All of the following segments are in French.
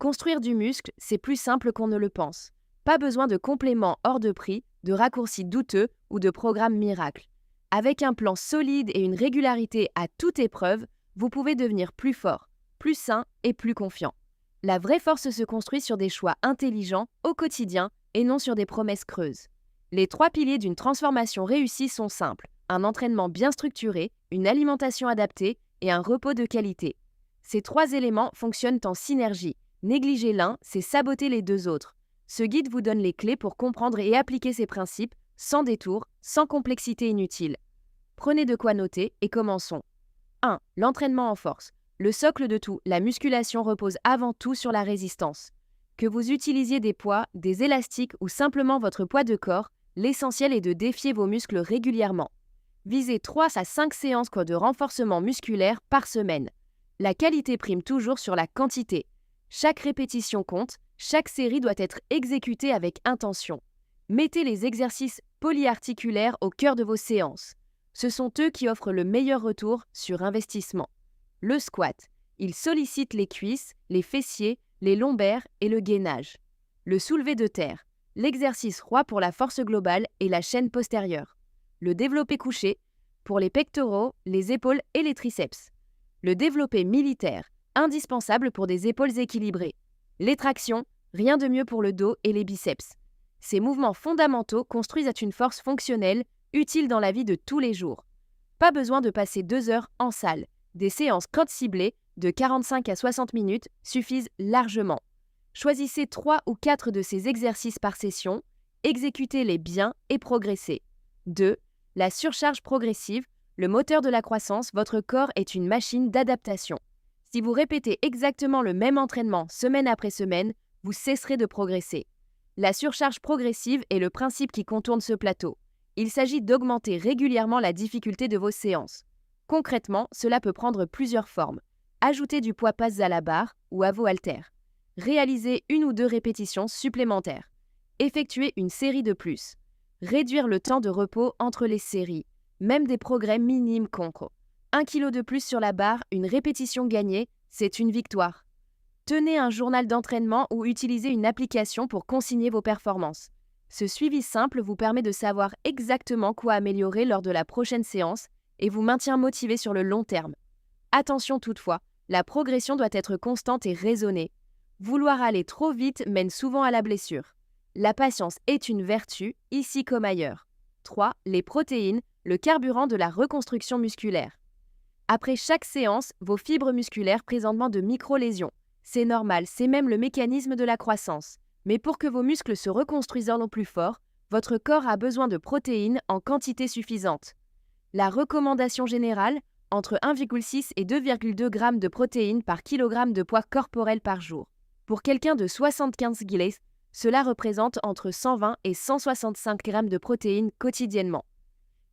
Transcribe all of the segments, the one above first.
Construire du muscle, c'est plus simple qu'on ne le pense. Pas besoin de compléments hors de prix, de raccourcis douteux ou de programmes miracles. Avec un plan solide et une régularité à toute épreuve, vous pouvez devenir plus fort, plus sain et plus confiant. La vraie force se construit sur des choix intelligents au quotidien et non sur des promesses creuses. Les 3 piliers d'une transformation réussie sont simples: un entraînement bien structuré, une alimentation adaptée et un repos de qualité. Ces 3 éléments fonctionnent en synergie. Négliger l'un, c'est saboter les 2 autres. Ce guide vous donne les clés pour comprendre et appliquer ces principes, sans détour, sans complexité inutile. Prenez de quoi noter et commençons. 1. L'entraînement en force. Le socle de tout, la musculation repose avant tout sur la résistance. Que vous utilisiez des poids, des élastiques ou simplement votre poids de corps, l'essentiel est de défier vos muscles régulièrement. Visez 3 à 5 séances de renforcement musculaire par semaine. La qualité prime toujours sur la quantité. Chaque répétition compte, chaque série doit être exécutée avec intention. Mettez les exercices polyarticulaires au cœur de vos séances. Ce sont eux qui offrent le meilleur retour sur investissement. Le squat, il sollicite les cuisses, les fessiers, les lombaires et le gainage. Le soulevé de terre, l'exercice roi pour la force globale et la chaîne postérieure. Le développé couché, pour les pectoraux, les épaules et les triceps. Le développé militaire, indispensable pour des épaules équilibrées. Les tractions, rien de mieux pour le dos et les biceps. Ces mouvements fondamentaux construisent une force fonctionnelle, utile dans la vie de tous les jours. Pas besoin de passer 2 heures en salle. Des séances courtes ciblées, de 45 à 60 minutes, suffisent largement. Choisissez 3 ou 4 de ces exercices par session, exécutez-les bien et progressez. 2. La surcharge progressive, le moteur de la croissance, votre corps est une machine d'adaptation. Si vous répétez exactement le même entraînement semaine après semaine, vous cesserez de progresser. La surcharge progressive est le principe qui contourne ce plateau. Il s'agit d'augmenter régulièrement la difficulté de vos séances. Concrètement, cela peut prendre plusieurs formes. Ajoutez du poids passe à la barre ou à vos haltères. Réalisez 1 ou 2 répétitions supplémentaires. Effectuez une série de plus. Réduire le temps de repos entre les séries. Même des progrès minimes comptent. 1 kg de plus sur la barre, une répétition gagnée, c'est une victoire. Tenez un journal d'entraînement ou utilisez une application pour consigner vos performances. Ce suivi simple vous permet de savoir exactement quoi améliorer lors de la prochaine séance et vous maintient motivé sur le long terme. Attention toutefois, la progression doit être constante et raisonnée. Vouloir aller trop vite mène souvent à la blessure. La patience est une vertu, ici comme ailleurs. 3. Les protéines, le carburant de la reconstruction musculaire. Après chaque séance, vos fibres musculaires présentent de micro-lésions. C'est normal, c'est même le mécanisme de la croissance. Mais pour que vos muscles se reconstruisent en plus fort, votre corps a besoin de protéines en quantité suffisante. La recommandation générale, entre 1,6 et 2,2 g de protéines par kilogramme de poids corporel par jour. Pour quelqu'un de 75 kg, cela représente entre 120 et 165 g de protéines quotidiennement.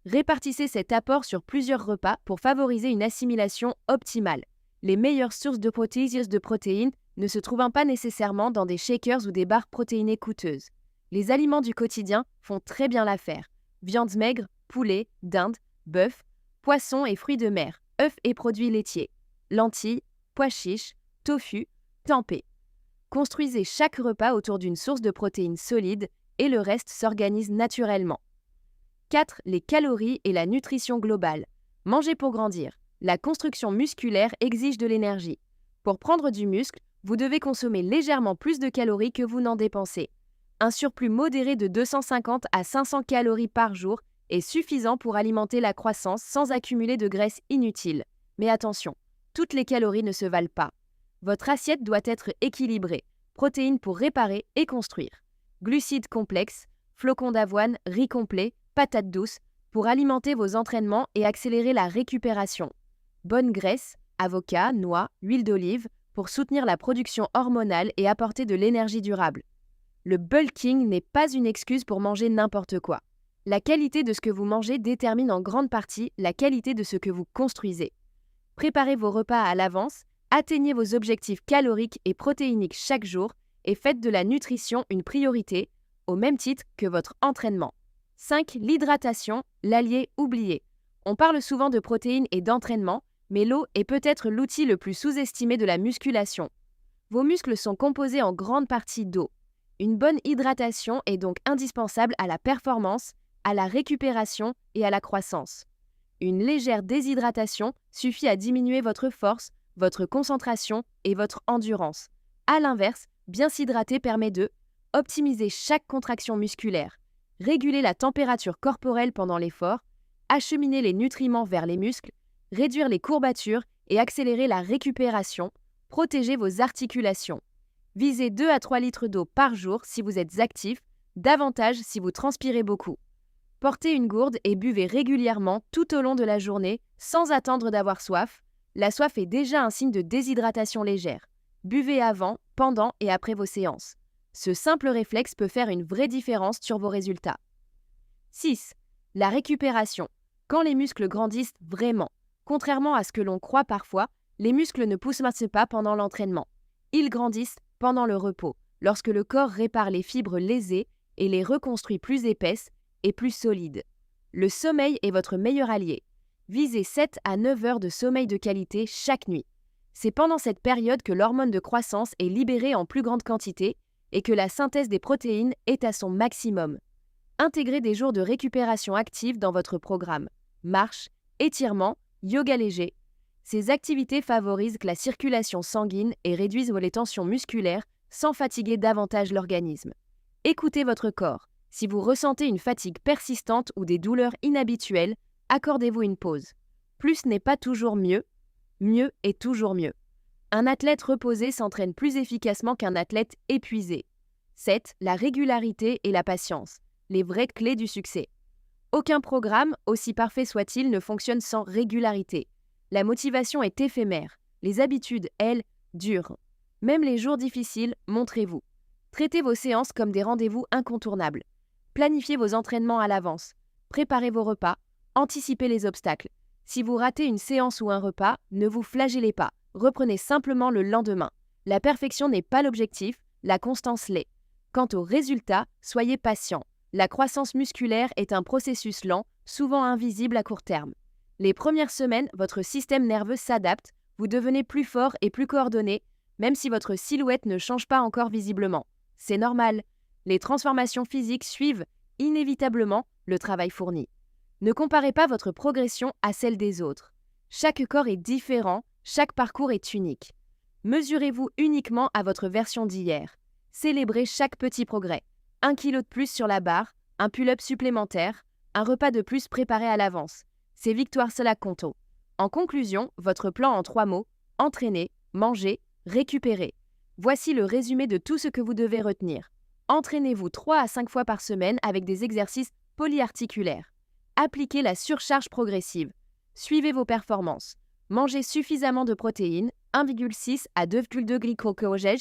Répartissez cet apport sur plusieurs repas pour favoriser une assimilation optimale. Les meilleures sources de protéines ne se trouvent pas nécessairement dans des shakers ou des barres protéinées coûteuses. Les aliments du quotidien font très bien l'affaire. Viande maigre, poulet, dinde, bœuf, poissons et fruits de mer, œufs et produits laitiers, lentilles, pois chiches, tofu, tempeh. Construisez chaque repas autour d'une source de protéines solide et le reste s'organise naturellement. 4. Les calories et la nutrition globale. Manger pour grandir. La construction musculaire exige de l'énergie. Pour prendre du muscle, vous devez consommer légèrement plus de calories que vous n'en dépensez. Un surplus modéré de 250 à 500 calories par jour est suffisant pour alimenter la croissance sans accumuler de graisse inutile. Mais attention, toutes les calories ne se valent pas. Votre assiette doit être équilibrée. Protéines pour réparer et construire. Glucides complexes, flocons d'avoine, riz complet, patates douces, pour alimenter vos entraînements et accélérer la récupération. Bonne graisse, avocat, noix, huile d'olive, pour soutenir la production hormonale et apporter de l'énergie durable. Le bulking n'est pas une excuse pour manger n'importe quoi. La qualité de ce que vous mangez détermine en grande partie la qualité de ce que vous construisez. Préparez vos repas à l'avance, atteignez vos objectifs caloriques et protéiniques chaque jour et faites de la nutrition une priorité, au même titre que votre entraînement. 5. L'hydratation, l'allié oublié. On parle souvent de protéines et d'entraînement, mais l'eau est peut-être l'outil le plus sous-estimé de la musculation. Vos muscles sont composés en grande partie d'eau. Une bonne hydratation est donc indispensable à la performance, à la récupération et à la croissance. Une légère déshydratation suffit à diminuer votre force, votre concentration et votre endurance. À l'inverse, bien s'hydrater permet de optimiser chaque contraction musculaire, réguler la température corporelle pendant l'effort, acheminer les nutriments vers les muscles, réduire les courbatures et accélérer la récupération, protéger vos articulations. Visez 2 à 3 litres d'eau par jour si vous êtes actif, davantage si vous transpirez beaucoup. Portez une gourde et buvez régulièrement tout au long de la journée sans attendre d'avoir soif. La soif est déjà un signe de déshydratation légère. Buvez avant, pendant et après vos séances. Ce simple réflexe peut faire une vraie différence sur vos résultats. 6. La récupération. Quand les muscles grandissent vraiment. Contrairement à ce que l'on croit parfois, les muscles ne poussent pas pendant l'entraînement. Ils grandissent pendant le repos, lorsque le corps répare les fibres lésées et les reconstruit plus épaisses et plus solides. Le sommeil est votre meilleur allié. Visez 7 à 9 heures de sommeil de qualité chaque nuit. C'est pendant cette période que l'hormone de croissance est libérée en plus grande quantité et que la synthèse des protéines est à son maximum. Intégrez des jours de récupération active dans votre programme. Marche, étirement, yoga léger. Ces activités favorisent la circulation sanguine et réduisent les tensions musculaires sans fatiguer davantage l'organisme. Écoutez votre corps. Si vous ressentez une fatigue persistante ou des douleurs inhabituelles, accordez-vous une pause. Plus n'est pas toujours mieux, mieux est toujours mieux. Un athlète reposé s'entraîne plus efficacement qu'un athlète épuisé. 7. La régularité et la patience, les vraies clés du succès. Aucun programme, aussi parfait soit-il, ne fonctionne sans régularité. La motivation est éphémère. Les habitudes, elles, durent. Même les jours difficiles, montrez-vous. Traitez vos séances comme des rendez-vous incontournables. Planifiez vos entraînements à l'avance. Préparez vos repas. Anticipez les obstacles. Si vous ratez une séance ou un repas, ne vous flagellez pas. Reprenez simplement le lendemain. La perfection n'est pas l'objectif, la constance l'est. Quant aux résultats, soyez patient. La croissance musculaire est un processus lent, souvent invisible à court terme. Les premières semaines, votre système nerveux s'adapte, vous devenez plus fort et plus coordonné, même si votre silhouette ne change pas encore visiblement. C'est normal. Les transformations physiques suivent inévitablement le travail fourni. Ne comparez pas votre progression à celle des autres. Chaque corps est différent, chaque parcours est unique. Mesurez-vous uniquement à votre version d'hier. Célébrez chaque petit progrès. 1 kilo de plus sur la barre, un pull-up supplémentaire, un repas de plus préparé à l'avance. Ces victoires cela comptent. En conclusion, votre plan en 3 mots, entraîner, manger, récupérer. Voici le résumé de tout ce que vous devez retenir. Entraînez-vous 3 à 5 fois par semaine avec des exercices polyarticulaires. Appliquez la surcharge progressive. Suivez vos performances. Mangez suffisamment de protéines, 1,6 à 2,2 glycogènes.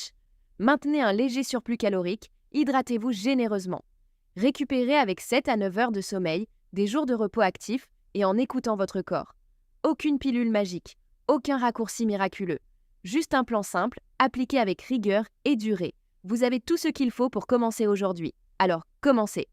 Maintenez un léger surplus calorique. Hydratez-vous généreusement. Récupérez avec 7 à 9 heures de sommeil, des jours de repos actifs et en écoutant votre corps. Aucune pilule magique, aucun raccourci miraculeux. Juste un plan simple, appliqué avec rigueur et durée. Vous avez tout ce qu'il faut pour commencer aujourd'hui. Alors, commencez!